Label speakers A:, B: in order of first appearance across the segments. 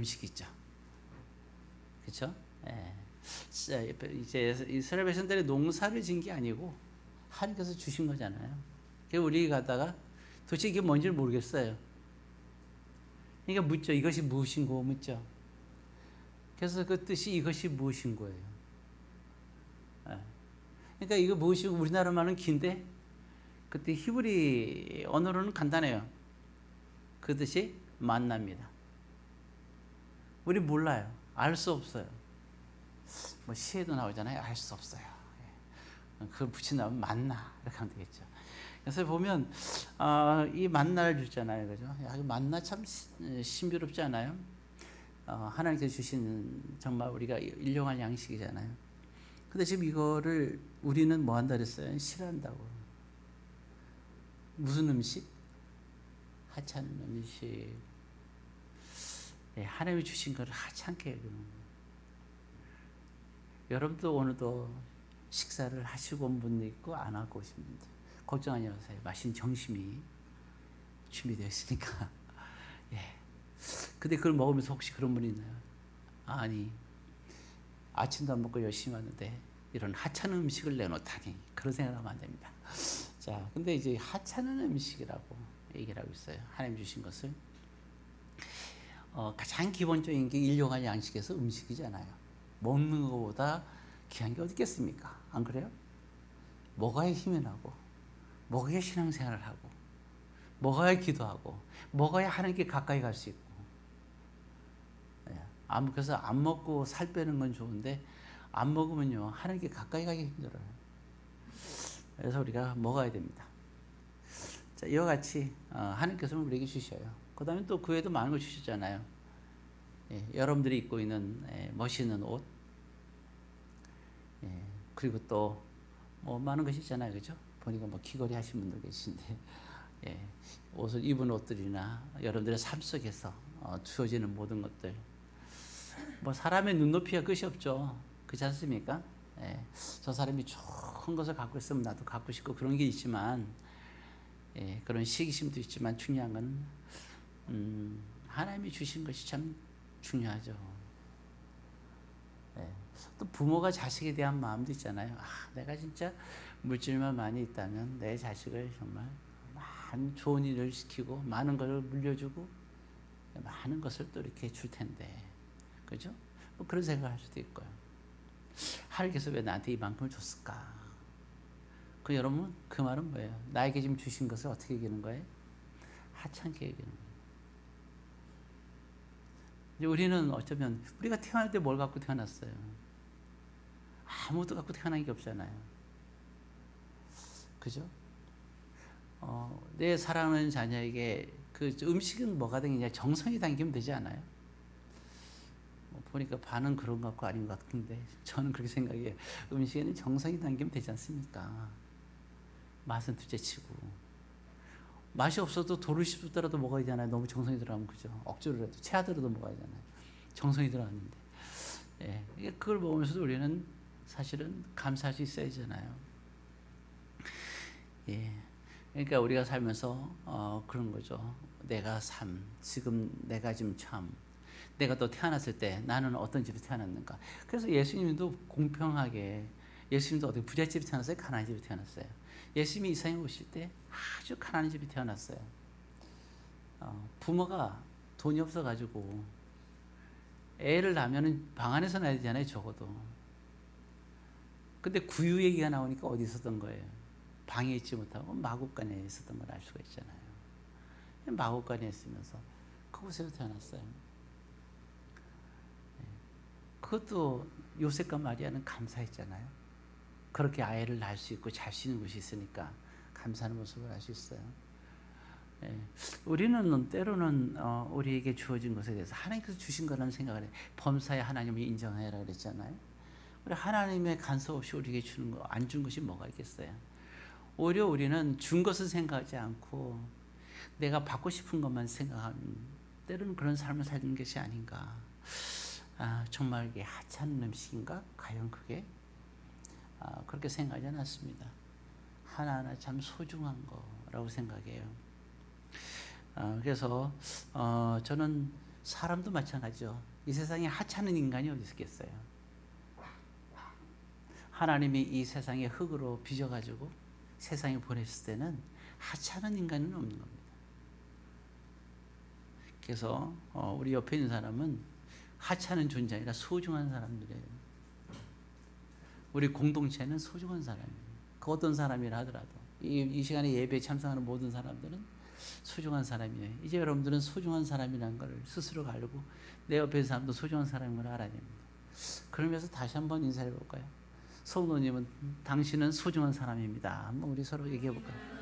A: 음식 있죠. 그렇죠? 예. 이제 이스라엘 백성들이 농사를 진 게 아니고 하나님께서 주신 거잖아요. 그래서 우리 가다가 도대체 이게 뭔지를 모르겠어요. 그러니까 묻죠. 이것이 무엇인고 묻죠. 그래서 그 뜻이 이것이 무엇인 거예요. 예. 그러니까 이거 무엇이고 우리나라 말은 긴데 그때 히브리 언어로는 간단해요. 그 뜻이 만납니다. 우리 몰라요. 알 수 없어요. 뭐 시에도 나오잖아요. 알 수 없어요. 그걸 붙인다면 만나 이렇게 하면 되겠죠. 그래서 보면 이 만나를 주잖아요, 그죠? 야, 만나 참 신비롭지 않아요? 하나님께서 주신 정말 우리가 일용할 양식이잖아요. 근데 지금 이거를 우리는 뭐 한다 그랬어요? 싫어한다고. 무슨 음식? 하찮은 음식. 네, 하나님이 주신 것을 하찮게 여기는 거예요. 여러분도 오늘도 식사를 하시고 온 분도 있고 안 하고 오신 분들 걱정하지 마세요. 맛있는 점심이 준비되어 있으니까. 예. 근데 그걸 먹으면서 혹시 그런 분이 있나요? 아니, 아침도 안 먹고 열심히 왔는데 이런 하찮은 음식을 내놓다니, 그런 생각하면 안 됩니다. 자, 근데 이제 하찮은 음식이라고 얘기를 하고 있어요. 하나님 주신 것을. 가장 기본적인 게 일용할 양식에서 음식이잖아요. 먹는 것보다 귀한 게 어디 있겠습니까? 안 그래요? 먹어야 힘이 나고, 먹어야 신앙생활을 하고, 먹어야 기도하고, 먹어야 하나님께 가까이 갈 수 있고. 그래서 안 먹고 살 빼는 건 좋은데 안 먹으면요 하나님께 가까이 가기 힘들어요. 그래서 우리가 먹어야 됩니다. 자, 이와 같이 하나님께서는 우리에게 주셔요. 그 다음에 또 그 외에도 많은 걸 주셨잖아요. 예, 여러분들이 입고 있는 멋있는 옷, 예, 그리고 또 뭐 많은 것이 있잖아요, 그죠? 보니까 뭐 귀걸이 하신 분들 계신데, 예, 옷을 입은 옷들이나 여러분들의 삶 속에서 주어지는 모든 것들, 뭐 사람의 눈높이가 끝이 없죠. 그렇지 않습니까? 예, 저 사람이 좋은 것을 갖고 있으면 나도 갖고 싶고 그런 게 있지만, 예, 그런 시기심도 있지만 중요한 건 하나님이 주신 것이 참 중요하죠. 예, 또 부모가 자식에 대한 마음도 있잖아요. 내가 진짜 물질만 많이 있다면 내 자식을 정말 많은 좋은 일을 시키고 많은 것을 물려주고 많은 것을 또 이렇게 줄 텐데, 그죠? 뭐 그런 생각을 할 수도 있고요. 하나님께서 왜 나한테 이만큼을 줬을까? 그 여러분, 그 말은 뭐예요? 나에게 지금 주신 것을 어떻게 여기는 거예요? 하찮게 여기는 거예요. 이제 우리는 어쩌면 우리가 태어날 때 뭘 갖고 태어났어요? 아무것도 갖고 태어난 게 없잖아요. 그죠? 내 사랑하는 자녀에게 그 음식은 뭐가 되느냐, 정성이 담기면 되지 않아요? 보니까 반은 그런 것 같고 아닌 것 같은데 저는 그렇게 생각해요. 음식에는 정성이 담기면 되지 않습니까? 맛은 둘째치고, 맛이 없어도 도를 씹더라도 먹어야 되잖아요. 너무 정성이 들어가면, 그죠? 억지로라도 체하더라도 먹어야 되잖아요. 정성이 들어갔는데, 예, 그걸 먹으면서도 우리는 사실은 감사할 수 있어야 되잖아요. 예, 그러니까 우리가 살면서 그런 거죠. 내가 지금 내가 지금 내가 또 태어났을 때 나는 어떤 집에 태어났는가. 그래서 예수님도 공평하게, 예수님도 어떻게 부잣집에 태어났어요? 가난한 집에 태어났어요? 예수님이 이 세상에 오실 때 아주 가난한 집에 태어났어요. 부모가 돈이 없어가지고 애를 낳으면 방 안에서 낳아야 되잖아요, 적어도. 근데 구유 얘기가 나오니까 어디 있었던 거예요? 방에 있지 못하고 마곡간에 있었던 걸 알 수가 있잖아요. 마곡간에 있으면서 그곳에서 태어났어요. 그것도 요셉과 마리아는 감사했잖아요. 그렇게 아이를 낳을 수 있고 잘 수 있는 곳이 있으니까 감사하는 모습을 알 수 있어요. 예. 우리는 때로는 우리에게 주어진 것에 대해서 하나님께서 주신 거라는 생각을 해. 범사에 하나님을 인정해라 그랬잖아요. 우리 하나님의 간섭 없이 우리에게 주는 거, 안 준 것이 뭐가 있겠어요? 오히려 우리는 준 것을 생각하지 않고 내가 받고 싶은 것만 생각하는, 때로는 그런 삶을 살는 것이 아닌가. 정말 이게 하찮은 음식인가? 과연 그게? 그렇게 생각하지 않았습니다. 하나하나 참 소중한 거라고 생각해요. 그래서 저는 사람도 마찬가지죠. 이 세상에 하찮은 인간이 어디 있겠어요. 하나님이 이 세상에 흙으로 빚어가지고 세상에 보냈을 때는 하찮은 인간은 없는 겁니다. 그래서 우리 옆에 있는 사람은 하찮은 존재 아니라 소중한 사람들이에요. 우리 공동체는 소중한 사람이에요. 그 어떤 사람이라 하더라도 이 시간에 예배에 참석하는 모든 사람들은 소중한 사람이에요. 이제 여러분들은 소중한 사람이라는 걸 스스로 알고 내 옆에 있는 사람도 소중한 사람인 걸 알아야 됩니다. 그러면서 다시 한번 인사해 볼까요? 성도님은 당신은 소중한 사람입니다. 한번 우리 서로 얘기해 볼까요?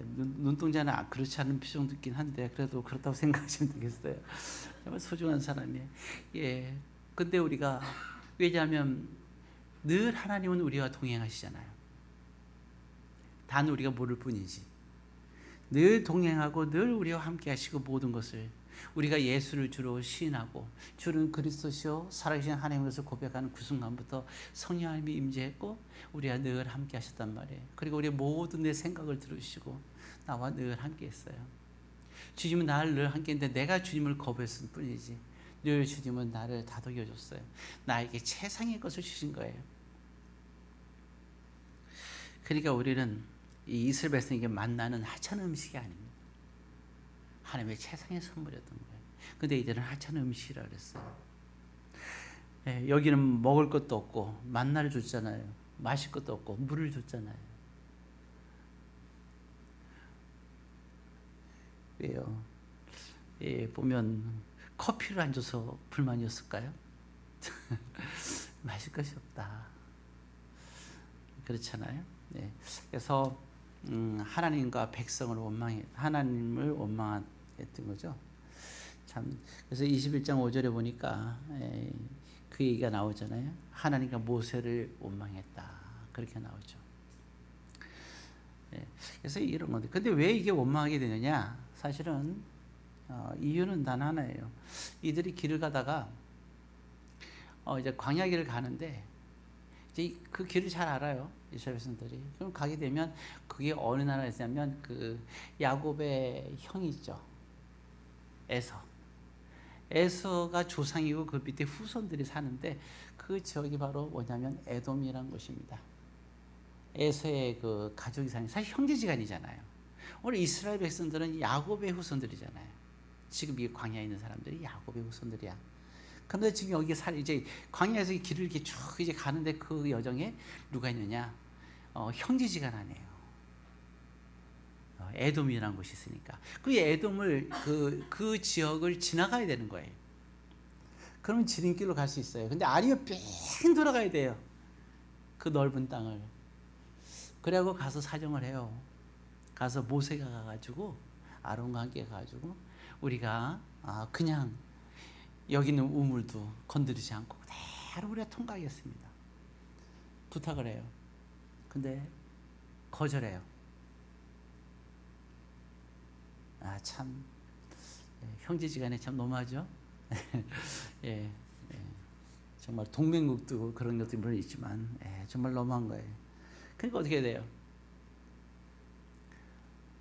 A: 눈동자는 그렇지 않은 표정도 있긴 한데 그래도 그렇다고 생각하시면 되겠어요. 정말 소중한 사람이에요. 예. 근데 우리가 왜냐하면 늘 하나님은 우리와 동행하시잖아요. 단 우리가 모를 뿐이지. 늘 동행하고 늘 우리와 함께 하시고 모든 것을 우리가 예수를 주로 시인하고 주는 그리스도시요 살아계신 하나님으로서 고백하는 그 순간부터 성령 하나님이 임재했고 우리와 늘 함께 하셨단 말이에요. 그리고 우리의 모든 내 생각을 들으시고 나와 늘 함께 했어요. 주님은 나를 늘 함께 했는데 내가 주님을 거부했을 뿐이지 늘 주님은 나를 다독여 줬어요. 나에게 최상의 것을 주신 거예요. 그러니까 우리는 이 이스라엘 백성에게 만나는 하찮은 음식이 아닙니다. 하나님의 최상의 선물이었던 거예요. 근데 이들은 하찮은 음식이라 그랬어요. 예, 여기는 먹을 것도 없고 만나를 줬잖아요. 마실 것도 없고 물을 줬잖아요. 왜요? 예, 보면 커피를 안 줘서 불만이었을까요? 마실 것이 없다. 그렇잖아요. 네. 그래서 하나님과 백성을 하나님을 원망했던 거죠. 참 그래서 21장 5절에 보니까 그 얘기가 나오잖아요. 하나님과 모세를 원망했다. 그렇게 나오죠. 그래서 이런 건데, 근데 왜 이게 원망하게 되느냐? 사실은 이유는 단 하나예요. 이들이 길을 가다가 이제 광야 길을 가는데 이제 그 길을 잘 알아요. 이스라엘 백성들이. 그럼 가게 되면 그게 어느 나라에 있냐면 그 야곱의 형이 있죠. 에서가 조상이고 그 밑에 후손들이 사는데 그 지역이 바로 뭐냐면 에돔이라는 곳입니다. 에서의 그 가족이 사는 사실 형제지간이잖아요. 오늘 이스라엘 백성들은 야곱의 후손들이잖아요. 지금 이 광야에 있는 사람들이 야곱의 후손들이야. 그런데 지금 여기 이제 광야에서 길을 이렇게 쭉 이제 가는데 그 여정에 누가 있느냐? 형제지간 아니에요. 에돔이라는 곳이 있으니까 그 에돔을 그 지역을 지나가야 되는 거예요. 그러면 지름길로 갈 수 있어요. 근데 아니면 뺑 돌아가야 돼요. 그 넓은 땅을. 그래고 가서 사정을 해요. 가서 모세가 가가지고 아론과 함께 가가지고 우리가 그냥 여기 있는 우물도 건드리지 않고 그대로 우리가 통과하겠습니다. 부탁을 해요. 근데 거절해요. 참 형제지간에 참 너무하죠. 예, 정말 동맹국도 그런 것들이 물론 있지만 정말 너무한 거예요. 그러니까 어떻게 돼요?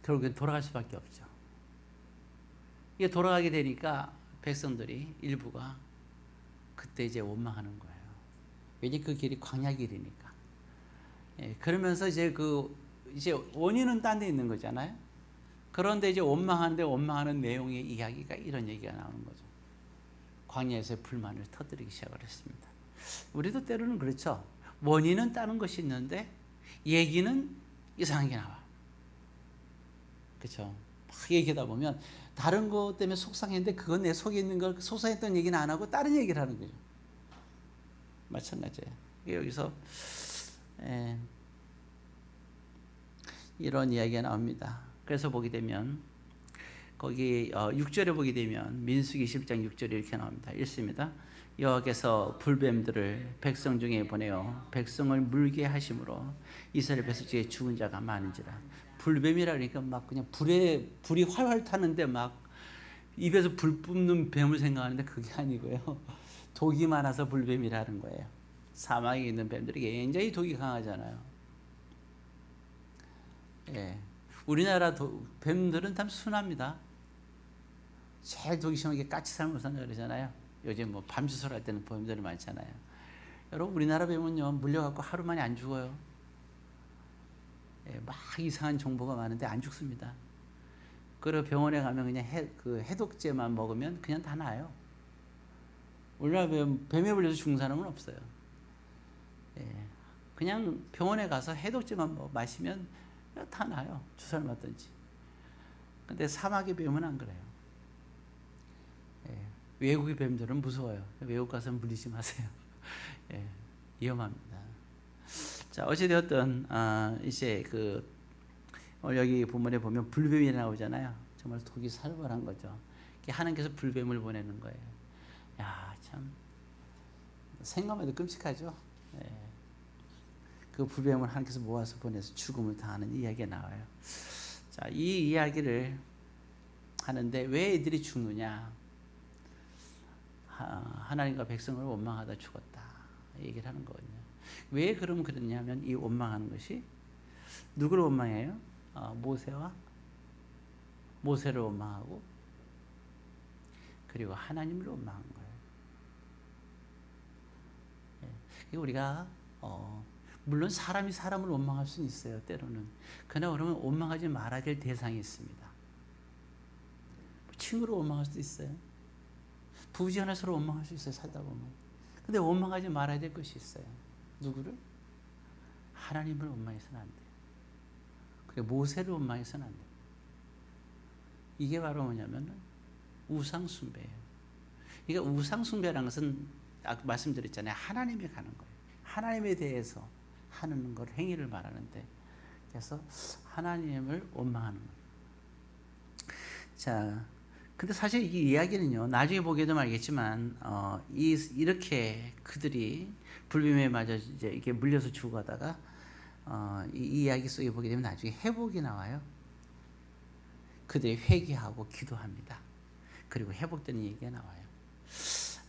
A: 결국엔 돌아갈 수밖에 없죠. 이게 돌아가게 되니까 백성들이 일부가 그때 이제 원망하는 거예요. 왜냐 그 길이 광야 길이니까. 그러면서 이제 이제 원인은 딴 데 있는 거잖아요. 그런데 이제 원망하는 내용의 이야기가 이런 얘기가 나오는 거죠. 광야에서의 불만을 터뜨리기 시작을 했습니다. 우리도 때로는 그렇죠. 원인은 다른 것이 있는데 얘기는 이상하게 나와. 그렇죠. 막 얘기하다 보면 다른 것 때문에 속상했는데 그건 내 속에 있는 걸 속상했던 얘기는 안 하고 다른 얘기를 하는 거죠. 마찬가지예요. 여기서 이런 이야기가 나옵니다. 그래서 보게 되면 거기 6절에 보게 되면 민수기 11장 6절에 이렇게 나옵니다. 읽습니다. 여호와께서 불뱀들을 백성 중에 보내어 백성을 물게 하심으로 이스라엘 백성 중에 죽은 자가 많은지라. 불뱀이라 그러니까 막 그냥 불이 활활 타는데 막 입에서 불 뿜는 뱀을 생각하는데 그게 아니고요. 독이 많아서 불뱀이라는 거예요. 사막에 있는 뱀들이 굉장히 독이 강하잖아요. 우리나라 뱀들은 참 순합니다. 제일 보기 쉬운 게 까치 삶을 산다 그러잖아요. 요즘 뭐 밤주술 할 때는 보험들이 많잖아요. 여러분 우리나라 뱀은요 물려갖고 하루 만에 안 죽어요. 예, 막 이상한 정보가 많은데 안 죽습니다. 그리고 병원에 가면 그냥 해독제만 먹으면 그냥 다 나아요. 우리나라 뱀에 물려서 죽은 사람은 없어요. 예, 그냥 병원에 가서 해독제만 마시면 다 나아요. 주사를 맞든지. 근데 사막의 뱀은 안 그래요. 예, 외국의 뱀들은 무서워요. 외국 가서 물리지 마세요. 예, 위험합니다. 자, 어찌되었든 이제 여기 본문에 보면 불뱀이 나오잖아요. 정말 독이 살벌한 거죠. 하나님께서 불뱀을 보내는 거예요. 야, 참 생각만 해도 끔찍하죠. 예. 그 불뱀을 하나님께서 모아서 보내서 죽음을 당하는 이야기가 나와요. 자, 이 이야기를 하는데 왜 애들이 죽느냐? 하나님과 백성을 원망하다 죽었다. 얘기를 하는 거거든요. 왜 그럼 그러냐면 이 원망하는 것이 누구를 원망해요? 모세를 원망하고 그리고 하나님을 원망한 거예요. 예. 우리가 물론 사람이 사람을 원망할 수는 있어요. 때로는. 그러나 그러면 원망하지 말아야 될 대상이 있습니다. 친구를 원망할 수도 있어요. 부부지간에 서로 원망할 수 있어요. 살다 보면. 근데 원망하지 말아야 될 것이 있어요. 누구를? 하나님을 원망해서는 안 돼요. 그리고 모세를 원망해서는 안 돼요. 이게 바로 뭐냐면 우상숭배예요. 그러니까 우상숭배라는 것은 아까 말씀드렸잖아요. 하나님에 가는 거예요. 하나님에 대해서 하는 걸 행위를 말하는데 그래서 하나님을 원망하는 거예요. 자, 근데 사실 이 이야기는요. 나중에 보게 되면 알겠지만 이렇게 그들이 불뱀에 맞아 이제 이렇게 물려서 죽어가다가 이 이야기 속에 보게 되면 나중에 회복이 나와요. 그들이 회개하고 기도합니다. 그리고 회복되는 얘기가 나와요.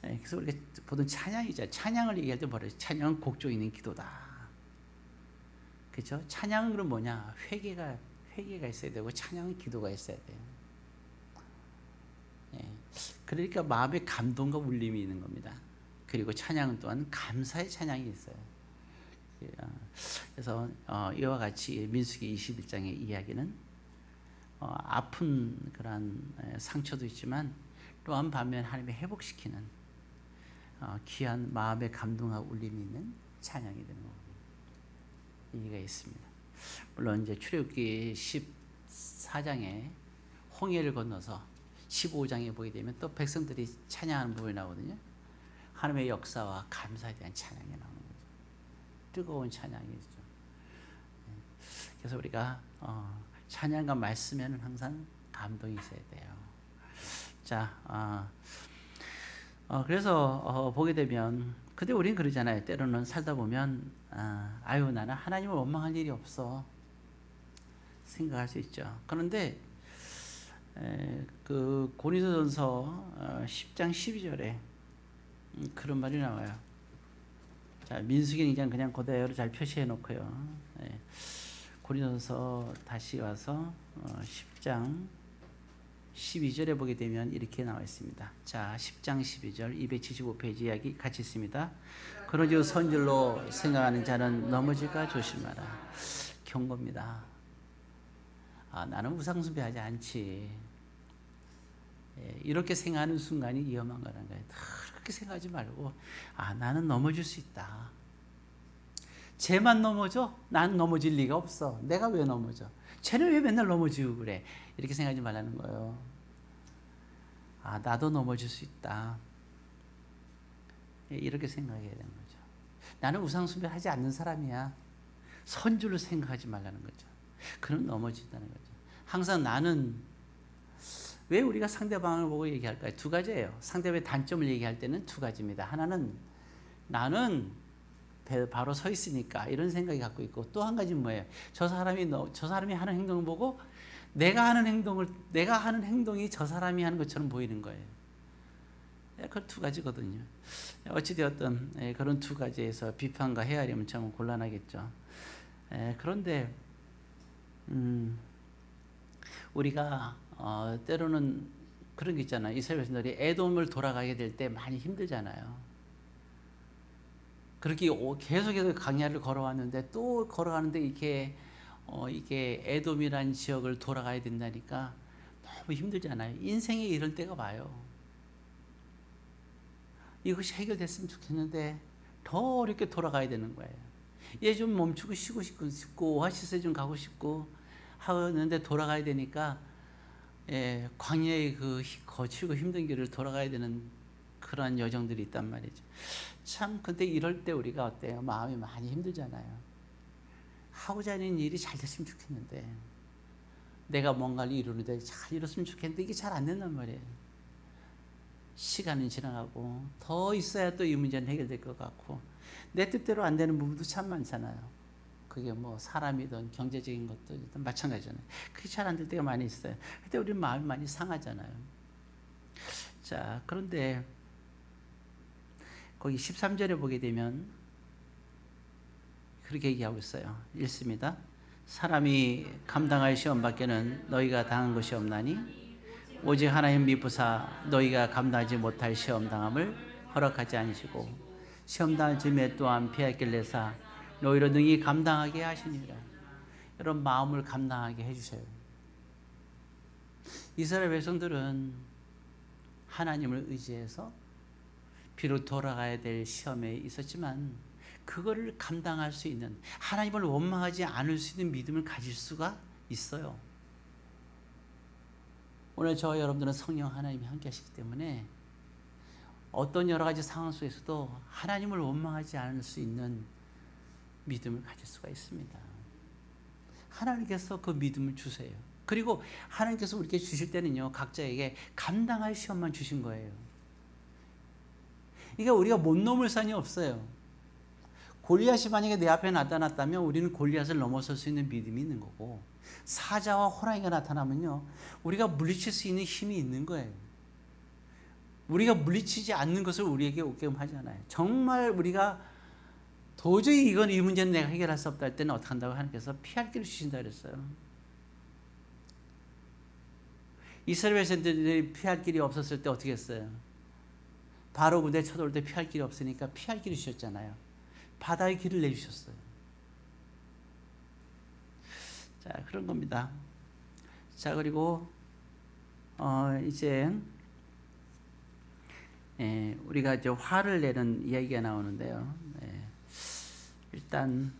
A: 그래서 우리가 보통 찬양이죠. 찬양을 얘기할 때 뭐래요? 찬양은 곡조 있는 기도다. 그렇죠? 찬양은 그럼 뭐냐? 회개가 있어야 되고 찬양은 기도가 있어야 돼요. 그러니까 마음에 감동과 울림이 있는 겁니다. 그리고 찬양은 또한 감사의 찬양이 있어요. 그래서 이와 같이 민수기 21장의 이야기는 아픈 그런 상처도 있지만 또한 반면 하나님이 회복시키는 귀한 마음의 감동과 울림이 있는 찬양이 되는 겁니다. 이해가 있습니다. 물론 이제 출애굽기 14장에 홍해를 건너서 15장에 보게 되면 또 백성들이 찬양하는 부분이 나오거든요. 하나님의 역사와 감사에 대한 찬양이 나오는 거죠. 뜨거운 찬양이죠. 그래서 우리가 찬양과 말씀에는 항상 감동이 있어야 돼요. 자, 그래서 보게 되면 근데 우리는 그러잖아요. 때로는 살다 보면 아유 나는 하나님을 원망할 일이 없어 생각할 수 있죠. 그런데 그 고린도전서 10장 12절에 그런 말이 나와요. 자, 민수기는 그냥 그대로 잘 표시해 놓고요. 고린도전서 다시 와서 10장 12절에 보게 되면 이렇게 나와 있습니다. 자, 10장 12절 275페이지 이야기 같이 있습니다. 그러므로 선질로 생각하는 자는 넘어질까 조심하라. 경고입니다. 나는 우상숭배하지 않지. 이렇게 생각하는 순간이 위험한 거라는 거예요. 그렇게 생각하지 말고 나는 넘어질 수 있다. 쟤만 넘어져? 난 넘어질 리가 없어. 내가 왜 넘어져? 쟤는 왜 맨날 넘어지고 그래? 이렇게 생각하지 말라는 거예요. 나도 넘어질 수 있다. 이렇게 생각해야 되는 거죠. 나는 우상숭배하지 않는 사람이야. 선줄로 생각하지 말라는 거죠. 그럼 넘어진다는 거죠. 항상 나는 왜 우리가 상대방을 보고 얘기할까요? 두 가지예요. 상대방의 단점을 얘기할 때는 두 가지입니다. 하나는 나는 바로 서 있으니까 이런 생각이 갖고 있고 또 한 가지는 뭐예요? 저 사람이 하는 행동을 보고 내가 하는 행동이 저 사람이 하는 것처럼 보이는 거예요. 그 두 가지거든요. 어찌되었든 그런 두 가지에서 비판과 헤아림은 참 곤란하겠죠. 그런데 우리가 때로는 그런 게 있잖아요. 이스라엘 백성들이 에돔을 돌아가게 될 때 많이 힘들잖아요. 그렇게 계속해서 강야를 걸어왔는데 또 걸어가는데 이게 에돔이라는 지역을 돌아가야 된다니까 너무 힘들잖아요. 인생에 이럴 때가 와요. 이것이 해결됐으면 좋겠는데 더 어렵게 돌아가야 되는 거예요. 얘 좀 멈추고 쉬고 싶고 오아시스에 좀 가고 싶고 하는데 돌아가야 되니까 광야의 그 거칠고 힘든 길을 돌아가야 되는 그러한 여정들이 있단 말이죠. 참 근데 이럴 때 우리가 어때요? 마음이 많이 힘들잖아요. 하고자 하는 일이 잘 됐으면 좋겠는데 내가 뭔가를 이루는데 잘 이뤘으면 좋겠는데 이게 잘 안 된단 말이에요. 시간은 지나가고 더 있어야 또 이 문제는 해결될 것 같고 내 뜻대로 안 되는 부분도 참 많잖아요. 그게 뭐 사람이든 경제적인 것도 마찬가지잖아요. 그게 잘 안 될 때가 많이 있어요. 그때 우리 마음이 많이 상하잖아요. 자, 그런데 거기 13절에 보게 되면 그렇게 얘기하고 있어요. 읽습니다. 사람이 감당할 시험 밖에는 너희가 당한 것이 없나니 오직 하나님 미부사 너희가 감당하지 못할 시험 당함을 허락하지 않으시고 시험 당할 즈음에 또한 피할 길 내사 너희로 능히 감당하게 하시니라. 여러분 마음을 감당하게 해주셔요. 이스라엘 백성들은 하나님을 의지해서 비록 돌아가야 될 시험에 있었지만 그거를 감당할 수 있는 하나님을 원망하지 않을 수 있는 믿음을 가질 수가 있어요. 오늘 저와 여러분들은 성령 하나님이 함께 하시기 때문에 어떤 여러 가지 상황 속에서도 하나님을 원망하지 않을 수 있는 믿음을 가질 수가 있습니다. 하나님께서 그 믿음을 주세요. 그리고 하나님께서 우리에게 주실 때는요, 각자에게 감당할 시험만 주신 거예요. 그러니까 우리가 못 넘을 산이 없어요. 골리앗이 만약에 내 앞에 나타났다면 우리는 골리앗을 넘어설 수 있는 믿음이 있는 거고, 사자와 호랑이가 나타나면요, 우리가 물리칠 수 있는 힘이 있는 거예요. 우리가 물리치지 않는 것을 우리에게 오게 하잖아요. 정말 우리가 도저히 이 문제는 내가 해결할 수 없다 할 때는 어떻게 한다고 하나님께서 피할 길을 주신다 그랬어요. 이스라엘 백성들이 피할 길이 없었을 때 어떻게 했어요? 바로 군대 쳐들어올 때 피할 길이 없으니까 피할 길을 주셨잖아요. 바다의 길을 내주셨어요. 자, 그런 겁니다. 자, 그리고 이제 우리가 이제 화를 내는 이야기가 나오는데요. 일단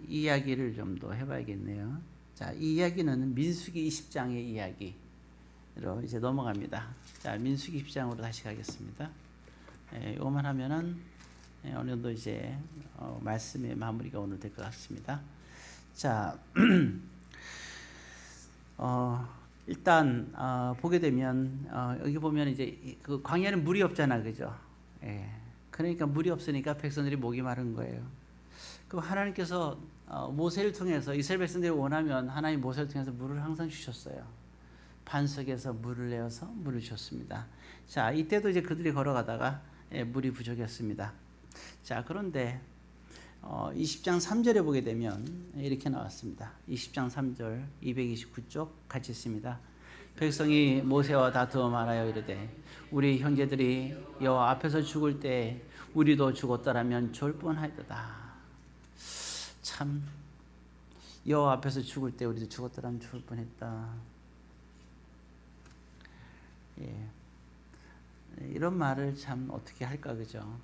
A: 이 이야기를 좀 더 해봐야겠네요. 자, 이 이야기는 민수기 20장의 이야기로 이제 넘어갑니다. 자, 민수기 20장으로 다시 가겠습니다. 이거만 하면은 어느 정도 이제 말씀의 마무리가 오늘 될 것 같습니다. 자, 일단 보게 되면 여기 보면 이제 그 광야는 물이 없잖아, 그죠? 그러니까 물이 없으니까 백성들이 목이 마른 거예요. 그럼 하나님께서 모세를 통해서 이스라엘 백성들이 원하면 하나님 모세를 통해서 물을 항상 주셨어요. 반석에서 물을 내어서 물을 줬습니다. 자, 이때도 이제 그들이 걸어가다가 물이 부족했습니다. 자, 그런데 20장 3절에 보게 되면 이렇게 나왔습니다. 20장 3절 229쪽 같이 있습니다. 백성이 모세와 다투어 말하여 이르되 우리 형제들이 여호와 앞에서 죽을 때 우리도 죽었더라면 좋을 뻔하였도다. 참 여호와 앞에서 죽을 때 우리도 죽었더라면 좋을 뻔했다. 이런 말을 참 어떻게 할까, 그죠?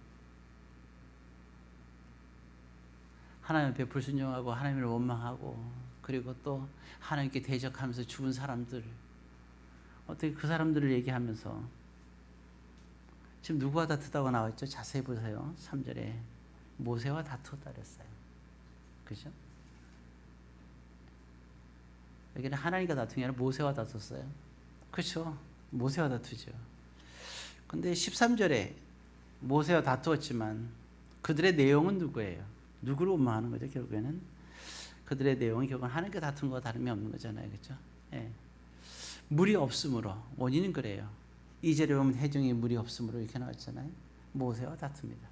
A: 하나님 앞에 불순종하고 하나님을 원망하고 그리고 또 하나님께 대적하면서 죽은 사람들, 어떻게 그 사람들을 얘기하면서 지금 누구와 다투다고 나와있죠? 자세히 보세요. 3절에 모세와 다투었다 그랬어요. 그죠? 여기는 하나님과 다툰 게 아니라 모세와 다퉜어요. 그렇죠? 모세와 다투죠. 근데 13절에 모세와 다투었지만 그들의 내용은 누구예요? 누구를 원망하는 거죠? 결국에는 그들의 내용은 결국은 하나님과 다툰 거와 다름이 없는 거잖아요. 그렇죠? 물이 없으므로, 원인은 그래요. 2절에 보면 해중에 물이 없으므로 이렇게 나왔잖아요. 모세와 다툽니다.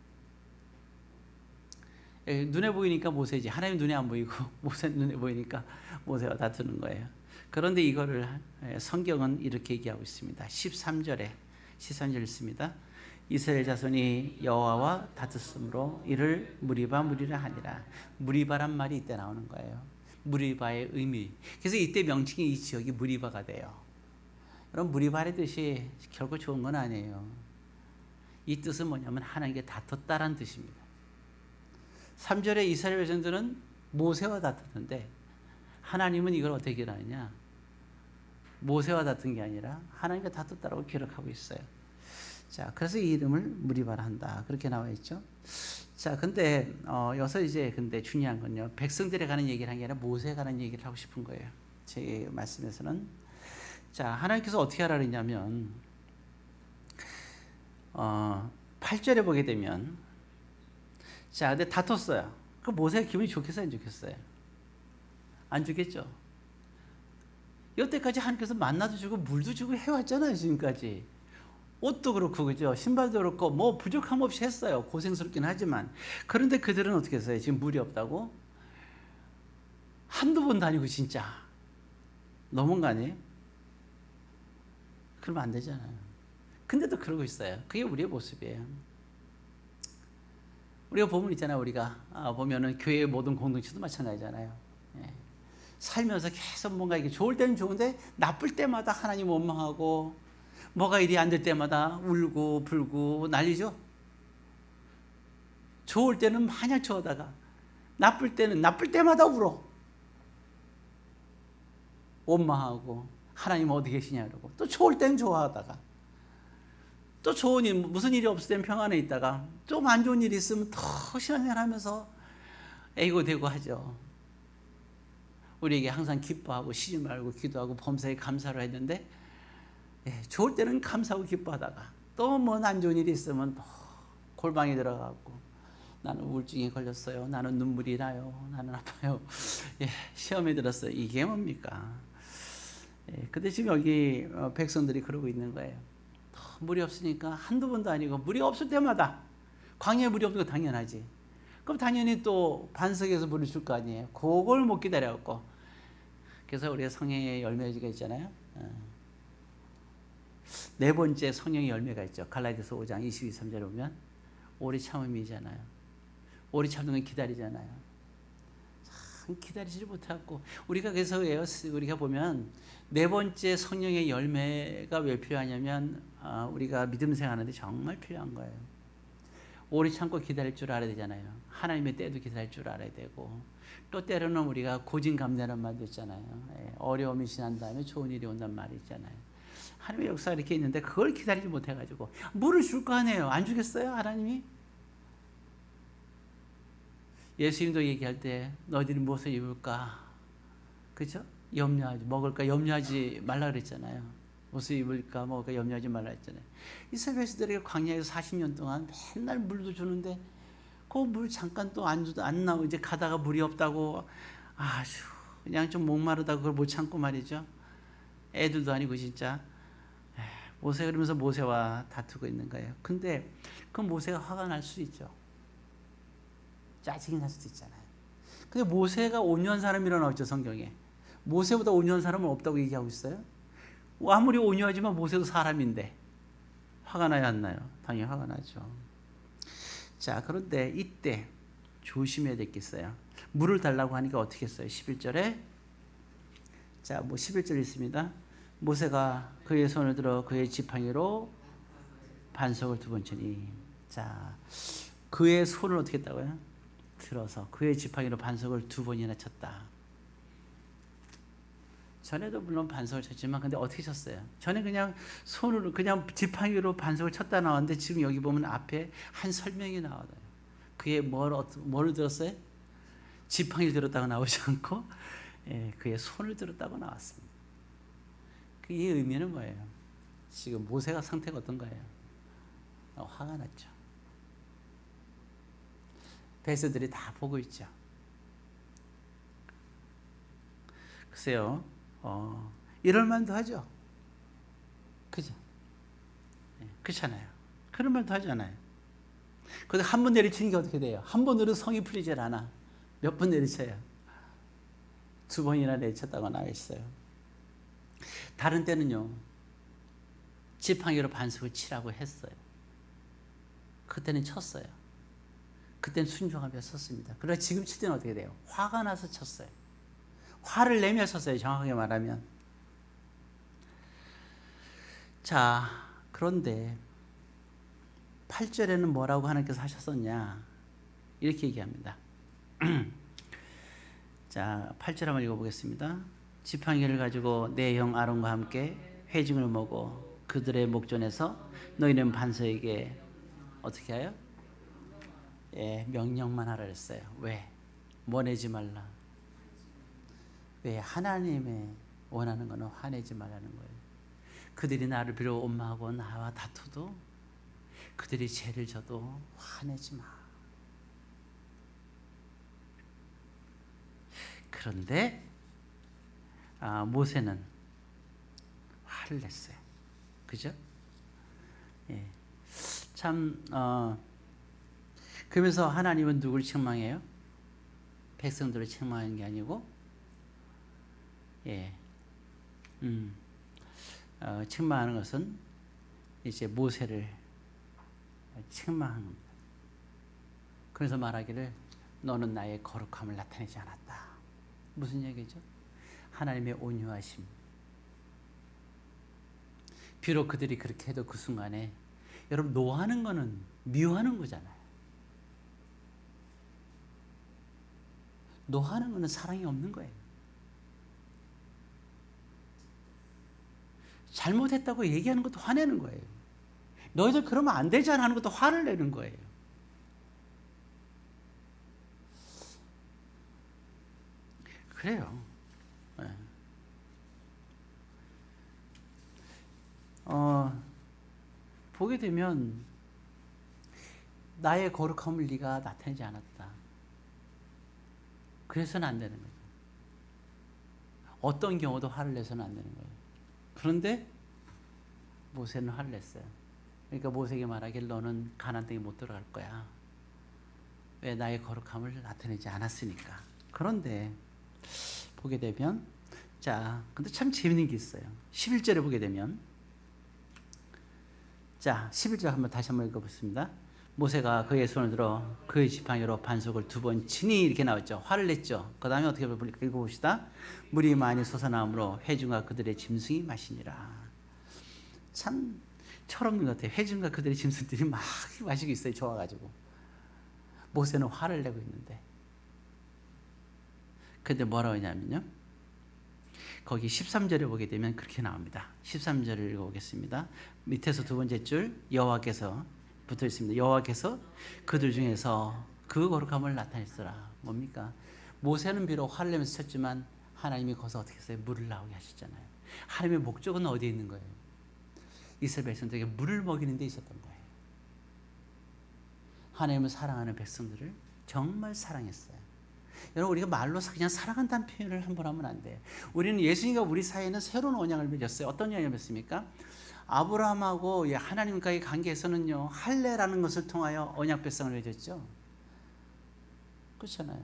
A: 눈에 보이니까 모세지. 하나님 눈에 안 보이고 모세 눈에 보이니까 모세와 다투는 거예요. 그런데 이거를 성경은 이렇게 얘기하고 있습니다. 13절 있습니다. 이스라엘 자손이 여호와와 다투었으므로 이를 무리바 무리라 하니라. 무리바란 말이 이때 나오는 거예요. 무리바의 의미. 그래서 이때 명칭이 이 지역이 무리바가 돼요. 여러분, 무리바의 뜻이 결코 좋은 건 아니에요. 이 뜻은 뭐냐면 하나님께 다퉜다라는 뜻입니다. 3절에 이스라엘 백성들은 모세와 다퉜는데 하나님은 이걸 어떻게 기록하느냐? 모세와 다툰 게 아니라 하나님과 다퉜다라고 기록하고 있어요. 자, 그래서 이 이름을 무리바라 한다. 그렇게 나와 있죠. 자, 근데 여기서 이제 근데 중요한 건요. 백성들에 관한 얘기를 한 게 아니라 모세에 관한 얘기를 하고 싶은 거예요. 제 말씀에서는. 자, 하나님께서 어떻게 하라 그랬냐면 8절에 보게 되면 자, 근데 다퉜어요. 그 모세가 기분이 좋겠어요, 안 좋겠어요? 안 좋겠죠. 여태까지 하나님께서 만나도 주고 물도 주고 해왔잖아요, 지금까지. 옷도 그렇고, 그죠? 신발도 그렇고, 뭐 부족함 없이 했어요. 고생스럽긴 하지만. 그런데 그들은 어떻게 했어요? 지금 물이 없다고? 한두 번 다니고 진짜. 너무한 거 아니에요? 그러면 안 되잖아요. 근데도 그러고 있어요. 그게 우리의 모습이에요. 우리가 보면 있잖아요. 우리가 보면은 교회의 모든 공동체도 마찬가지잖아요. 예. 살면서 계속 뭔가 이게 좋을 때는 좋은데 나쁠 때마다 하나님 원망하고 뭐가 일이 안 될 때마다 울고 불고 난리죠. 좋을 때는 마냥 좋아하다가 나쁠 때마다 울어. 원망하고 하나님 어디 계시냐 그러고 또 좋을 때는 좋아하다가 또 좋은 일, 무슨 일이 없을 땐 평안에 있다가 좀 안 좋은 일이 있으면 더 신앙생활하면서 애고대고 하죠. 우리에게 항상 기뻐하고 쉬지 말고 기도하고 범사에 감사를 했는데 좋을 때는 감사하고 기뻐하다가 또 뭐 안 좋은 일이 있으면 또 골방에 들어가고 나는 우울증에 걸렸어요. 나는 눈물이 나요. 나는 아파요. 시험에 들었어요. 이게 뭡니까? 근데 지금 여기 백성들이 그러고 있는 거예요. 물이 없으니까 한두 번도 아니고 물이 없을 때마다 광야에 물이 없는 거 당연하지. 그럼 당연히 또 반석에서 물을 줄 거 아니에요. 그걸 못 기다려갖고 그래서 우리가 성령의 열매가 있잖아요. 네 번째 성령의 열매가 있죠. 갈라디아서 5장 22, 23절에 보면 오래 참음이잖아요. 오래 참는 건 기다리잖아요. 참 기다리지 못하고 우리가 그래서 우리가 보면 네 번째 성령의 열매가 왜 필요하냐면 우리가 믿음 생활하는데 정말 필요한 거예요. 오래 참고 기다릴 줄 알아야 되잖아요. 하나님의 때도 기다릴 줄 알아야 되고 또 때로는 우리가 고진감래라는 말도 있잖아요. 어려움이 지난 다음에 좋은 일이 온다는 말이 있잖아요. 하나님의 역사가 이렇게 있는데 그걸 기다리지 못해가지고 물을 줄 거 아니에요. 안 주겠어요? 하나님이? 예수님도 얘기할 때 너희들이 무엇을 입을까? 그렇죠? 먹을까 염려하지 말라 그랬잖아요. 무엇을 입을까 먹을까 염려하지 말라 했잖아요. 이스라엘 백성들에게 광야에서 40년 동안 맨날 물도 주는데 그 물 잠깐 또 안 나오고 이제 가다가 물이 없다고 아주 그냥 좀 목마르다고 그걸 못 참고 말이죠. 애들도 아니고 진짜 모세 그러면서 모세와 다투고 있는 거예요. 근데 그 모세가 화가 날 수 있죠. 짜증이 날 수도 있잖아요. 근데 모세가 온유한 사람이라 나왔죠, 성경에. 모세보다 온유한 사람은 없다고 얘기하고 있어요. 아무리 온유하지만 모세도 사람인데 화가 나요, 안 나요? 당연히 화가 나죠. 자, 그런데 이때 조심해야 될 게 있어요. 물을 달라고 하니까 어떻게 했어요? 11절에 자, 11절 있습니다. 모세가 그의 손을 들어 그의 지팡이로 반석을 두 번 치니 자, 그의 손을 어떻게 했다고요? 들어서 그의 지팡이로 반석을 두 번이나 쳤다. 전에도 물론 반석을 쳤지만 근데 어떻게 쳤어요? 전에 그냥 손으로 그냥 지팡이로 반석을 쳤다 나왔는데 지금 여기 보면 앞에 한 설명이 나와요. 그의 뭘 들었어요? 지팡이를 들었다고 나오지 않고 그의 손을 들었다고 나왔습니다. 그 이 의미는 뭐예요? 지금 모세가 상태가 어떤 거예요? 화가 났죠. 백성들이 다 보고 있죠. 글쎄요, 이럴 만도 하죠. 그죠? 그렇잖아요. 그런 말도 하잖아요. 근데 한 번 내리치는 게 어떻게 돼요? 한 번으로 성이 풀리질 않아. 몇 번 내리쳐요? 두 번이나 내리쳤다고 나와 있어요. 다른 때는요, 지팡이로 반석을 치라고 했어요. 그때는 쳤어요. 그때는 순종하며 쳤습니다. 그러나 지금 칠 때는 어떻게 돼요? 화가 나서 쳤어요. 화를 내며 쳤어요. 정확하게 말하면. 자, 그런데 8절에는 뭐라고 하나님께서 하셨었냐? 이렇게 얘기합니다. 자, 8절 한번 읽어보겠습니다. 지팡이를 가지고 내 형 아론과 함께 회중을 모고 그들의 목전에서 너희는 반석에게 어떻게 하여? 예, 명령만 하라 했어요. 왜? 뭐 내지 말라. 왜? 하나님의 원하는 거는 화내지 말라는 거예요. 그들이 나를 빌어 원망하고 나와 다투도 그들이 죄를 져도 화내지 마. 그런데 모세는 화를 냈어요. 그죠? 예. 참 그러면서 하나님은 누굴 책망해요? 백성들을 책망하는 게 아니고, 예, 책망하는 것은 이제 모세를 책망하는 겁니다. 그래서 말하기를 너는 나의 거룩함을 나타내지 않았다. 무슨 얘기죠? 하나님의 온유하심. 비록 그들이 그렇게 해도 그 순간에 여러분 노하는 거는 미워하는 거잖아요. 노하는 거는 사랑이 없는 거예요. 잘못했다고 얘기하는 것도 화내는 거예요. 너희들 그러면 안 되잖아 하는 것도 화를 내는 거예요. 그래요. 네. 보게 되면 나의 거룩함을 네가 나타내지 않았다. 그래서는 안 되는 거죠. 어떤 경우도 화를 내서는 안 되는 거예요. 그런데 모세는 화를 냈어요. 그러니까 모세에게 말하길 너는 가나안 땅에 못 들어갈 거야. 왜? 나의 거룩함을 나타내지 않았으니까. 그런데 보게 되면 자, 근데 참 재밌는 게 있어요. 11절에 보게 되면 자, 11절 한번 다시 한번 읽어보겠습니다. 모세가 그의 손을 들어 그의 지팡이로 반석을 2번 치니 이렇게 나왔죠. 화를 냈죠. 그 다음에 어떻게 읽어봅시다. 물이 많이 솟아나므로 회중과 그들의 짐승이 마시니라. 참 철없는 것 같아요. 회중과 그들의 짐승들이 막 마시고 있어요. 좋아가지고. 모세는 화를 내고 있는데. 근데 뭐라고 하냐면요. 거기 13절에 보게 되면 그렇게 나옵니다. 13절을 읽어보겠습니다. 밑에서 두 번째 줄 여호와께서 붙어 있습니다. 여호와께서 그들 중에서 그 거룩함을 나타냈으라. 뭡니까? 모세는 비록 화를 내면서 쳤지만 하나님이 거기서 어떻게 했어요? 물을 나오게 하셨잖아요. 하나님의 목적은 어디에 있는 거예요? 이스라엘 백성들에게 물을 먹이는 데 있었던 거예요. 하나님을 사랑하는 백성들을 정말 사랑했어요. 여러분 우리가 말로 그냥 사랑한다는 표현을 함부로 하면 안 돼요. 우리는 예수님과 우리 사이에는 새로운 언약을 맺었어요. 어떤 언약을 맺습니까? 아브라함하고 하나님과의 관계에서는요 할례라는 것을 통하여 언약 백성을 맺었죠. 그렇잖아요.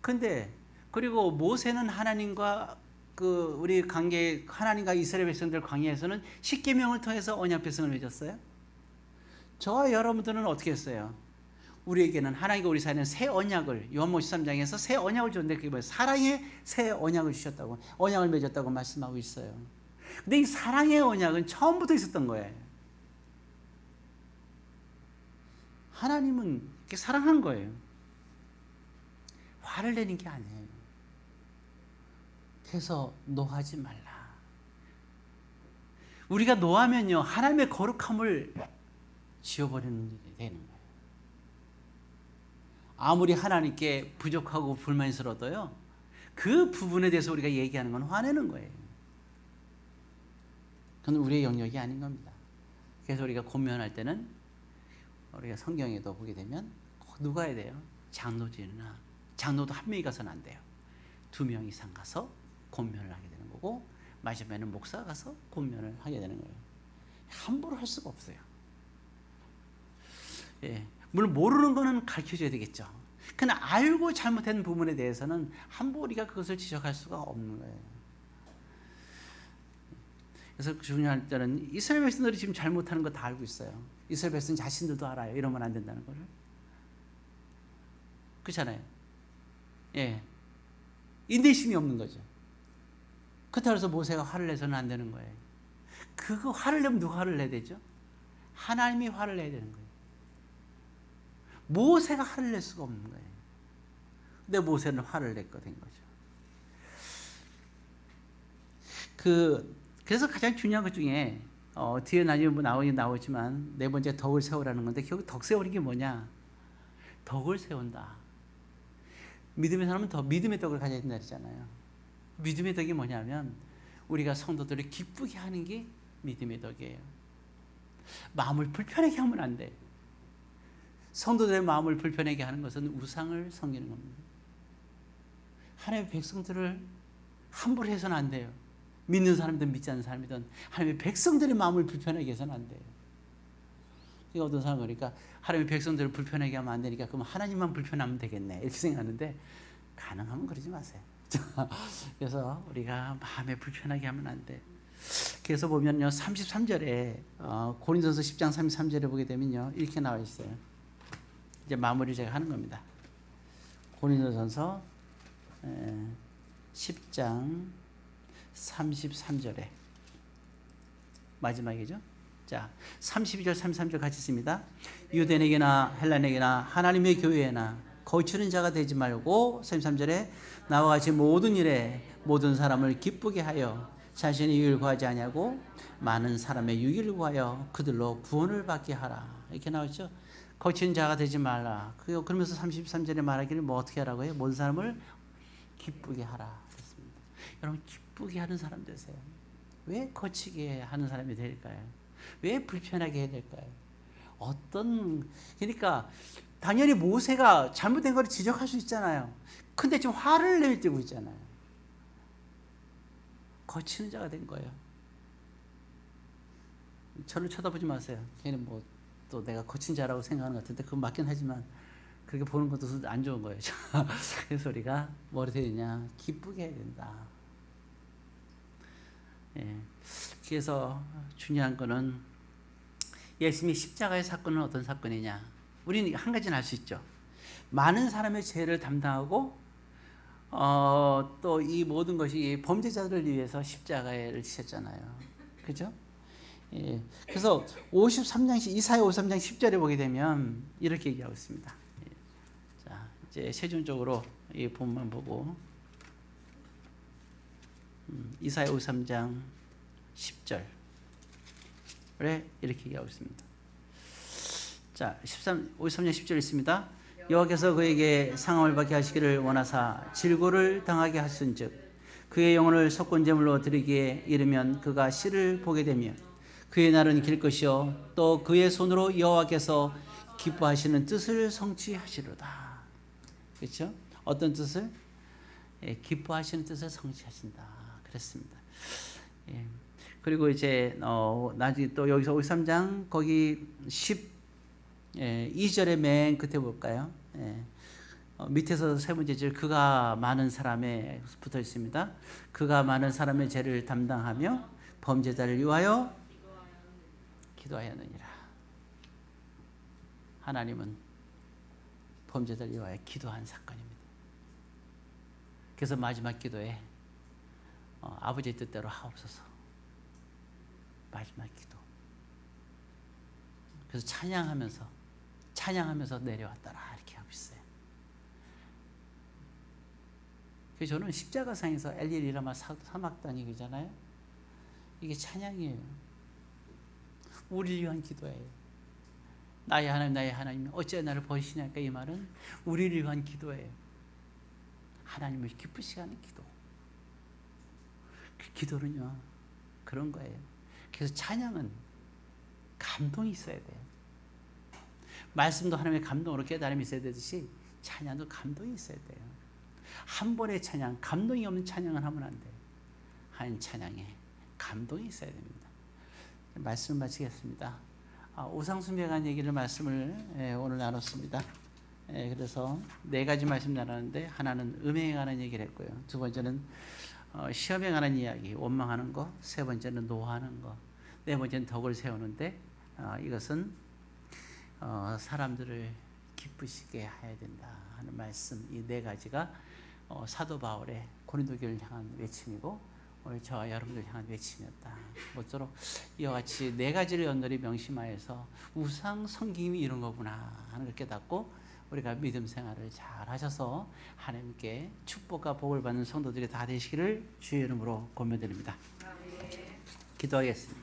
A: 근데 그리고 모세는 하나님과 그 우리 관계 하나님과 이스라엘 백성들 관계에서는 십계명을 통해서 언약 백성을 맺었어요. 저와 여러분들은 어떻게 했어요? 우리에게는 하나님과 우리 사이에는 새 언약을 요한복음 13장에서 새 언약을 줬는데 그게 뭐예요? 사랑의 새 언약을 주셨다고 언약을 맺었다고 말씀하고 있어요. 근데 이 사랑의 언약은 처음부터 있었던 거예요. 하나님은 이렇게 사랑한 거예요. 화를 내는 게 아니에요. 그래서 노하지 말라. 우리가 노하면요 하나님의 거룩함을 지워버리는 일이 되는 거예요. 아무리 하나님께 부족하고 불만스러워도요 그 부분에 대해서 우리가 얘기하는 건 화내는 거예요. 그건 우리의 영역이 아닌 겁니다. 그래서 우리가 권면할 때는 우리가 성경에도 보게 되면 누가 해야 돼요? 장로들이나 장로도 한 명이 가서는 안 돼요. 2명 이상 가서 권면을 하게 되는 거고 마지막에는 목사가 가서 권면을 하게 되는 거예요. 함부로 할 수가 없어요. 예, 물론 모르는 거는 가르쳐줘야 되겠죠. 그러나 알고 잘못된 부분에 대해서는 함부로 우리가 그것을 지적할 수가 없는 거예요. 그래서 중요할 때는 이스라엘 백성들이 지금 잘못하는 거 다 알고 있어요. 이스라엘 백성 자신들도 알아요. 이러면 안 된다는 거를. 그렇잖아요. 예. 인내심이 없는 거죠. 그렇다고 해서 모세가 화를 내서는 안 되는 거예요. 그거 화를 내면 누가 화를 내야 되죠? 하나님이 화를 내야 되는 거예요. 모세가 화를 낼 수가 없는 거예요. 근데 모세는 화를 냈거 된 거죠. 그래서 가장 중요한 것 중에 뒤에 나오지만 네 번째 덕을 세우라는 건데 결국 덕 세우는 게 뭐냐? 덕을 세운다. 믿음의 사람은 더 믿음의 덕을 가져야 된다 했잖아요. 믿음의 덕이 뭐냐면 우리가 성도들을 기쁘게 하는 게 믿음의 덕이에요. 마음을 불편하게 하면 안 돼. 성도들의 마음을 불편하게 하는 것은 우상을 섬기는 겁니다. 하나님의 백성들을 함부로 해서는 안 돼요. 믿는 사람이든 믿지 않는 사람이든 하나님의 백성들의 마음을 불편하게 해서는 안 돼요. 이거 어떤 사람은 그러니까 하나님의 백성들을 불편하게 하면 안 되니까 그럼 하나님만 불편하면 되겠네 이렇게 생각하는데 가능하면 그러지 마세요. 그래서 우리가 마음에 불편하게 하면 안 돼. 그래서 보면요 33절에 고린도서 10장 33절에 보게 되면요 이렇게 나와 있어요. 이제 마무리 제가 하는 겁니다. 고린도전서 10장 33절에 마지막이죠. 자, 32절 33절 같이 씁니다. 유대인에게나 헬라인에게나 하나님의 교회에나 거치는 자가 되지 말고 33절에 나와 같이 모든 일에 모든 사람을 기쁘게 하여 자신의 유익을 구하지 아니하고 많은 사람의 유익을 구하여 그들로 구원을 받게 하라. 이렇게 나오죠. 거치는 자가 되지 말라. 그러면서 33절에 말하기를 뭐 어떻게 하라고 해요? 모든 사람을 기쁘게 하라. 그렇습니다. 여러분 기쁘게 하는 사람 되세요. 왜 거치게 하는 사람이 될까요? 왜 불편하게 해야 될까요? 그러니까 당연히 모세가 잘못된 걸 지적할 수 있잖아요. 근데 지금 화를 내고 있잖아요. 거치는 자가 된 거예요. 저를 쳐다보지 마세요. 걔는 뭐 또 내가 거친 자라고 생각하는 것 같은데 그건 맞긴 하지만 그렇게 보는 것도 안 좋은 거예요. 그래서 우리가 뭐를 해야 되냐? 기쁘게 해야 된다. 예. 그래서 중요한 거는 예수님의 십자가의 사건은 어떤 사건이냐? 우리는 한 가지는 알 수 있죠. 많은 사람의 죄를 담당하고 또 이 모든 것이 범죄자들을 위해서 십자가를 지셨잖아요. 그죠? 예. 그래서 53장 이사야 53장 10절에 보게 되면 이렇게 얘기하고 있습니다. 예. 자, 이제 세준적으로 이 본문 보고 이사야 53장 10절에 이렇게 얘기하고 있습니다. 자, 53장 10절 있습니다. 여호와께서 그에게 상함을 받게 하시기를 원하사 질고를 당하게 하신즉 그의 영혼을 속건제물로 드리기에 이르면 그가 씨를 보게 되며 그의 날은 길 것이요 또 그의 손으로 여호와께서 기뻐하시는 뜻을 성취하시리로다. 그렇죠? 어떤 뜻을? 예, 기뻐하시는 뜻을 성취하신다. 그랬습니다. 예. 그리고 이제 나중에 또 여기서 53장 거기 12절의 맨 끝에 볼까요? 예. 밑에서 세 번째 줄 그가 많은 사람에 붙어 있습니다. 그가 많은 사람의 죄를 담당하며 범죄자를 위하여 기도하였느니라. 하나님은 범죄자를 위하여 기도한 사건입니다. 그래서 마지막 기도에 아버지의 뜻대로 하옵소서. 마지막 기도. 그래서 찬양하면서 내려왔더라 이렇게 하고 있어요. 그래서 저는 십자가상에서 엘리리라마 사막단이 그잖아요. 이게 찬양이에요. 우리를 위한 기도예요. 나의 하나님 어찌 나를 버리시냐니까 이 말은 우리를 위한 기도예요. 하나님을 기쁘시게 하는 기도. 그 기도는요 그런 거예요. 그래서 찬양은 감동이 있어야 돼요. 말씀도 하나님의 감동으로 깨달음이 있어야 되듯이 찬양도 감동이 있어야 돼요. 한 번의 찬양, 감동이 없는 찬양을 하면 안 돼요. 한 찬양에 감동이 있어야 됩니다. 말씀을 마치겠습니다. 우상숭배에 관한 말씀을 오늘 나눴습니다. 그래서 네 가지 말씀 나눴는데 하나는 음행에 관한 얘기를 했고요. 두 번째는 시험에 관한 이야기, 원망하는 거. 세 번째는 노하는 거. 네 번째는 덕을 세우는데 이것은 사람들을 기쁘시게 해야 된다 하는 말씀. 이 네 가지가 사도 바울의 고린도 교회를 향한 외침이고 오늘 저와 여러분들 향한 외침이었다. 모쪼록 이와 같이 네 가지를 연달이 명심하여서 우상 섬김이 이런 거구나 하는 걸 깨닫고 우리가 믿음 생활을 잘 하셔서 하나님께 축복과 복을 받는 성도들이 다 되시기를 주의 이름으로 권면드립니다. 기도하겠습니다.